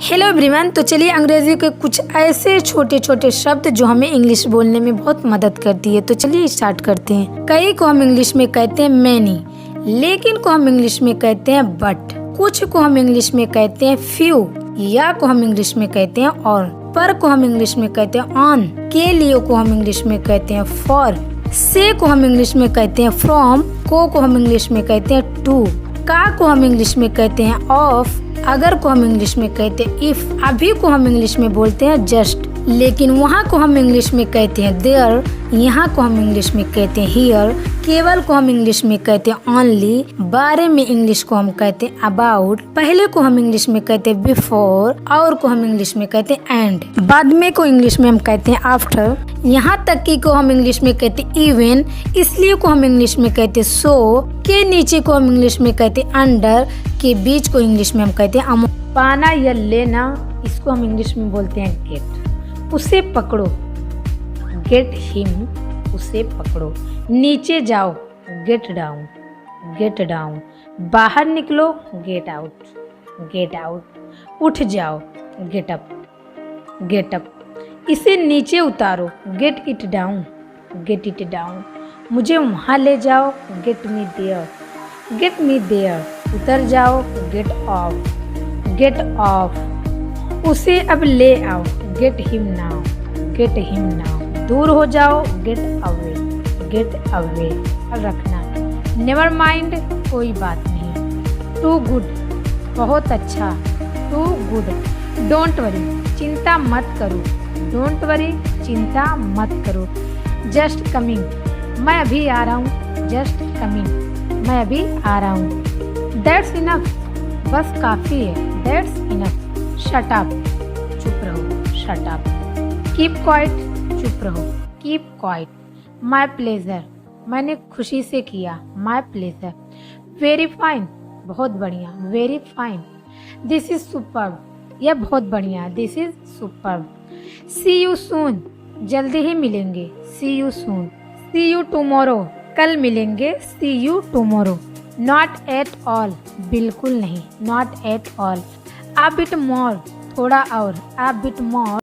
Hello everyone. तो चलिए अंग्रेजी के कुछ ऐसे छोटे छोटे शब्द जो हमें इंग्लिश बोलने में बहुत मदद करती है। तो चलिए स्टार्ट करते हैं। कई को हम इंग्लिश में कहते हैं मैनी, लेकिन को हम इंग्लिश में कहते हैं बट, कुछ को हम इंग्लिश में कहते हैं फ्यू, या को हम इंग्लिश में कहते हैं और, पर को हम इंग्लिश में कहते हैं ऑन, के लिए को हम इंग्लिश में कहते हैं फॉर, से को हम इंग्लिश में कहते हैं फ्रॉम, को हम इंग्लिश में कहते हैं टू, का को हम इंग्लिश में कहते हैं ऑफ, अगर को हम इंग्लिश में कहते हैं इफ, अभी को हम इंग्लिश में बोलते हैं जस्ट, लेकिन वहाँ को हम इंग्लिश में कहते हैं देयर, यहाँ को हम इंग्लिश में कहते हैं हियर, केवल को हम इंग्लिश में कहते हैं ओनली, बारे में इंग्लिश को हम कहते हैं अबाउट, पहले को हम इंग्लिश में कहते हैं बिफोर, और को हम इंग्लिश में कहते हैं एंड, बाद में को इंग्लिश में हम कहते हैं आफ्टर, यहाँ तक की को हम इंग्लिश में कहते हैं इवन, इसलिए को हम इंग्लिश में कहते हैं सो, के नीचे को हम इंग्लिश में कहते हैं अंडर, के बीच को इंग्लिश में हम कहते हैं अमो। पाना या लेना, इसको हम इंग्लिश में बोलते हैं गेट। उसे पकड़ो, गेट हिम, उसे पकड़ो। नीचे जाओ, गेट डाउन, गेट डाउन। बाहर निकलो, गेट आउट, गेट आउट। उठ जाओ, गेट अप, गेट अप। इसे नीचे उतारो, get it down, get it down. मुझे वहाँ ले जाओ, get me there, get me there. उतर जाओ, गेट ऑफ, गेट ऑफ। उसे अब ले आओ, get him now, get him now. दूर हो जाओ, गेट अवे, गेट अवे। रखना, नेवर माइंड, कोई बात नहीं। टू गुड, बहुत अच्छा, टू गुड। डोंट वरी, चिंता मत करो, डोंट वरी, चिंता मत करो। जस्ट कमिंग, मैं अभी आ रहा हूँ, जस्ट कमिंग, मैं अभी आ रहा हूँ। दैट्स इनफ, बस काफ़ी है, दैट्स इनफ। शट अप, चुप रहो, शट अप। कीप क्वाइट, चुप रहो, कीप क्वाइट। माई प्लेजर, मैंने खुशी से किया, माई प्लेजर। वेरी फाइन, बहुत बढ़िया, very fine. This is superb, यह बहुत बढ़िया, this is superb. See you soon, जल्दी ही मिलेंगे, see you soon. See you tomorrow, कल मिलेंगे, see you tomorrow. Not at all, बिल्कुल नहीं, not at all. A bit more, थोड़ा और, अ बिट मोर।